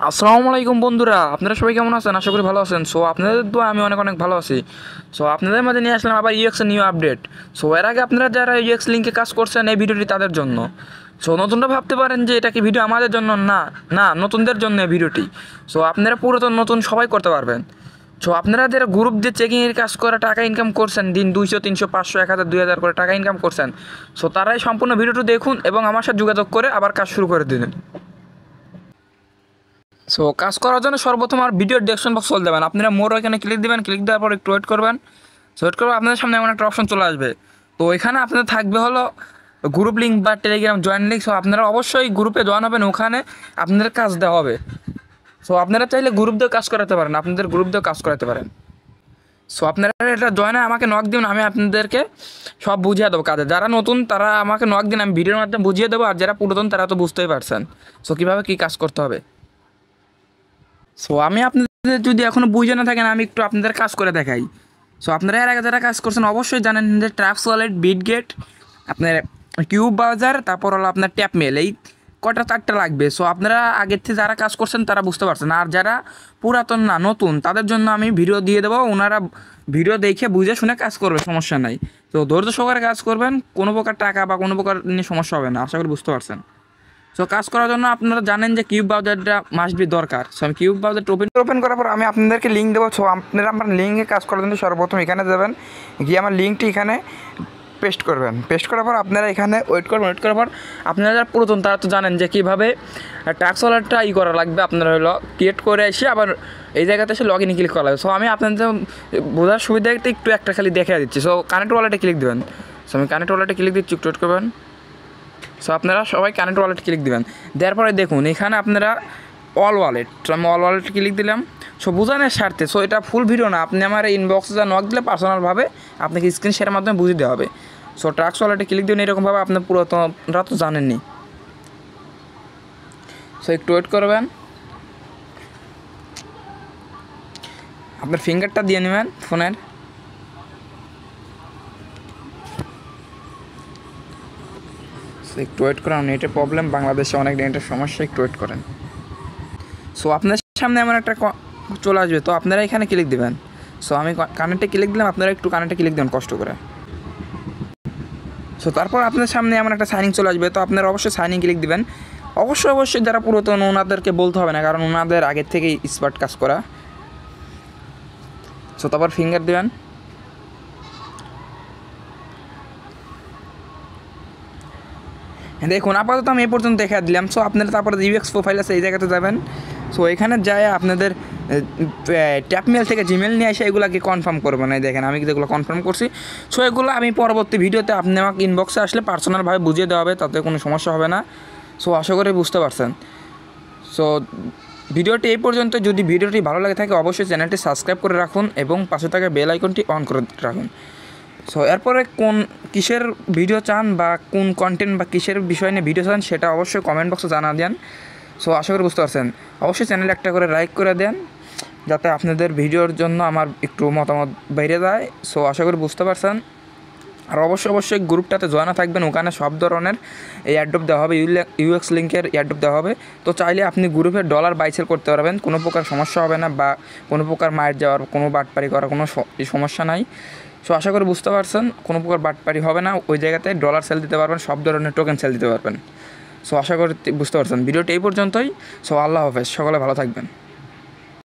আসসালামু আলাইকুম বন্ধুরা, আপনারা সবাই কেমন আছেন? আশা করি ভালো আছেন। সো আপনাদের দোয়া আমি অনেক অনেক ভালো আছি। সো আপনাদের মাঝে নিয়ে আসলাম আবার ইউএক্স নিউ আপডেট। সো এর আগে আপনারা যারা ইউএক্স লিঙ্কে কাজ করছেন, এই ভিডিওটি তাদের জন্য। সো নতুনরা ভাবতে পারেন যে এটা কি ভিডিও আমাদের জন্য, না না, নতুনদের জন্য এই ভিডিওটি। সো আপনারা পুরাতন নতুন সবাই করতে পারবেন। সো আপনারা যারা গ্রুপ দিয়ে চেকিংয়ের কাজ করে টাকা ইনকাম করছেন, দিন 200, 300, 500, 1000, 2000 করে টাকা ইনকাম করছেন, সো তারাই সম্পূর্ণ ভিডিওটি দেখুন এবং আমার সাথে যোগাযোগ করে আবার কাজ শুরু করে দিন। সো কাজ করার জন্য সর্বপ্রথম আর ভিডিওর ডেসক্রিপশন বক্স চলে যাবেন, আপনারা মোর এখানে ক্লিক দেবেন। ক্লিক দেওয়ার পর একটু ওয়েট করবেন। সো ওয়েট করবে আপনাদের সামনে এমন একটা অপশন চলে আসবে। তো এখানে আপনাদের থাকবে হলো গ্রুপ লিঙ্ক বা টেলিগ্রাম জয়েন লিঙ্ক। সো আপনারা অবশ্যই গ্রুপে জয়েন হবেন, ওখানে আপনাদের কাজ দেওয়া হবে। সো আপনারা চাইলে গ্রুপ দিয়েও কাজ করাতে পারেন, আপনাদের গ্রুপ দিয়েও কাজ করাতে পারেন। সো আপনারা এটা জয়েনে আমাকে নক দিন, আমি আপনাদেরকে সব বুঝিয়ে দেবো কাজে। যারা নতুন তারা আমাকে নক দিন, আমি ভিডিওর মাধ্যমে বুঝিয়ে দেবো। আর যারা পুরাতন তারা তো বুঝতেই পারছেন সো কীভাবে কী কাজ করতে হবে। সো আমি আপনাদের যদি এখনও বুঝে না থাকেন, আমি একটু আপনাদের কাজ করে দেখাই। সো আপনারা এর আগে যারা কাজ করছেন অবশ্যই জানেন যে ট্রাক্স ওয়ালেট, বিটগেট, আপনার কিউব ব্রাউজার, তারপর হলো আপনার ট্যাপমেল, এই কটা চারটা লাগবে। সো আপনারা আগের থেকে যারা কাজ করছেন তারা বুঝতে পারছেন। আর যারা পুরাতন না নতুন তাদের জন্য আমি ভিডিও দিয়ে দেবো, ওনারা ভিডিও দেখে বুঝে শুনে কাজ করবে, সমস্যা নাই। তো ধৈর্য সহকারে কাজ করবেন, কোনো প্রকার টাকা বা কোনো প্রকার নিয়ে সমস্যা হবে না, আশা করি বুঝতে পারছেন। সো কাজ করার জন্য আপনারা জানেন যে কিউব ব্রাউজারটা মাস্ট বি দরকার। সো আমি কিউব ব্রাউজারটা ওপেন করার পর আমি আপনাদেরকে লিঙ্ক দেবো। সো আপনারা আমার লিঙ্কে কাজ করার জন্য সর্বপ্রথম এখানে যাবেন, গিয়ে আমার লিঙ্কটি এখানে পেস্ট করবেন। পেস্ট করার পর আপনারা এখানে ওয়েট করবেন। ওয়েট করার পর আপনারা যারা পুরাতন তারা তো জানেন যে কীভাবে ট্যাক্স ওয়ালেটটা করা লাগবে। আপনারা হলো ক্রিয়েট করে এসে আবার এই জায়গাতে এসে লগ ইন ক্লিক করা লাগবে। সো আমি আপনাদের বোঝার সুবিধাতে একটু একটা খালি দেখে দিচ্ছি। সো কানেক্ট ওয়ালেটে ক্লিক দেবেন। সো আমি কানেক্ট ওয়ালেটে ক্লিক দিচ্ছি, একটু ওয়েট করবেন। সো আপনারা সবাই কানেক্ট ওয়ালেট ক্লিক দেবেন। দেওয়ার পরে দেখুন এখানে আপনারা অল ওয়ালেট, আমি অল ওয়ালেট ক্লিক দিলাম। সো বোঝানোর স্বার্থে, সো এটা ফুল ভিডিও না, আপনি আমার ইনবক্সে যা নক দিলে পার্সোনালভাবে আপনাকে স্ক্রিন শেয়ারের মাধ্যমে বুঝিয়ে দেওয়া হবে। সো ট্রাক্স ওয়ালেটে ক্লিক দিন, এরকমভাবে আপনার পুরাতনরা তো জানেননি। সো একটু ওয়েট করবেন, আপনার ফিঙ্গারটা দিয়ে নেবেন ফোনের। একটু ওয়েট করেন, নেটের প্রবলেম, বাংলাদেশে অনেক নেটের সমস্যা, একটু ওয়েট করেন। সো আপনার সামনে এমন একটা চলে আসবে, তো আপনারা এখানে ক্লিক দেবেন। সো আমি কানেক্টে ক্লিক দিলাম, আপনারা একটু কানেক্টে ক্লিক দেবেন কষ্ট করে। সো তারপর আপনার সামনে এমন একটা সাইনিং চলে আসবে, তো আপনারা অবশ্যই সাইনিং ক্লিক দেবেন। অবশ্যই যারা পুরাতন ওনাদেরকে বলতে হবে না, কারণ ওনাদের আগের থেকেই স্মার্ট কাজ করা। সো তারপর ফিঙ্গার দেবেন। দেখুন আপাতত আমি এই পর্যন্ত দেখা দিলাম। সো আপনারা তারপরে ইউএক্স প্রোফাইল আছে, এই জায়গাতে যাবেন। সো এখানে যায় আপনাদের ট্যাপমেল থেকে জিমেল নিয়ে এসে এগুলোকে কনফার্ম করবেন। এই দেখেন আমি যেগুলো কনফার্ম করছি। সো এগুলো আমি পরবর্তী ভিডিওতে আপনি আমাকে ইনবক্সে আসলে পার্সোনালভাবে বুঝিয়ে দেওয়া হবে, তাতে কোনো সমস্যা হবে না। সো আশা করি বুঝতে পারছেন। সো ভিডিওটি এই পর্যন্ত। যদি ভিডিওটি ভালো লাগে থাকে অবশ্যই চ্যানেলটি সাবস্ক্রাইব করে রাখুন এবং পাশে থাকা বেল আইকনটি অন করে রাখুন। সো এরপরে কোন কিসের ভিডিও চান বা কোন কন্টেন্ট বা কিসের বিষয় নিয়ে ভিডিও চান সেটা অবশ্যই কমেন্ট বক্সে জানা দেন। সো আশা করি বুঝতে পারছেন। অবশ্যই চ্যানেলে একটা করে লাইক করে দেন, যাতে আপনাদের ভিডিওর জন্য আমার একটু মতামত বেড়ে যায়। সো আশা করি বুঝতে পারছেন। আর অবশ্যই গ্রুপটাতে জয়েন থাকবেন, ওখানে সব ধরনের এয়ারড্রপ দেওয়া হবে, ইউএক্স লিঙ্কের এয়ারড্রপ দেওয়া হবে। তো চাইলে আপনি গ্রুপে ডলার বাই সেল করতে পারবেন, কোনো প্রকার সমস্যা হবে না, বা কোনো প্রকার মায়ের যাওয়ার, কোনো বাটপারি করার কোনো সমস্যা নাই। সো আশা করি বুঝতে পারছেন, কোনো প্রকার বাটপারি হবে না। ওই জায়গাতে ডলার সেল দিতে পারবেন, সব ধরনের টোকেন সেল দিতে পারবেন। সো আশা করি বুঝতে পারছেন। ভিডিওটি এই পর্যন্তই। সো আল্লাহ হাফেজ, সকলে ভালো থাকবেন।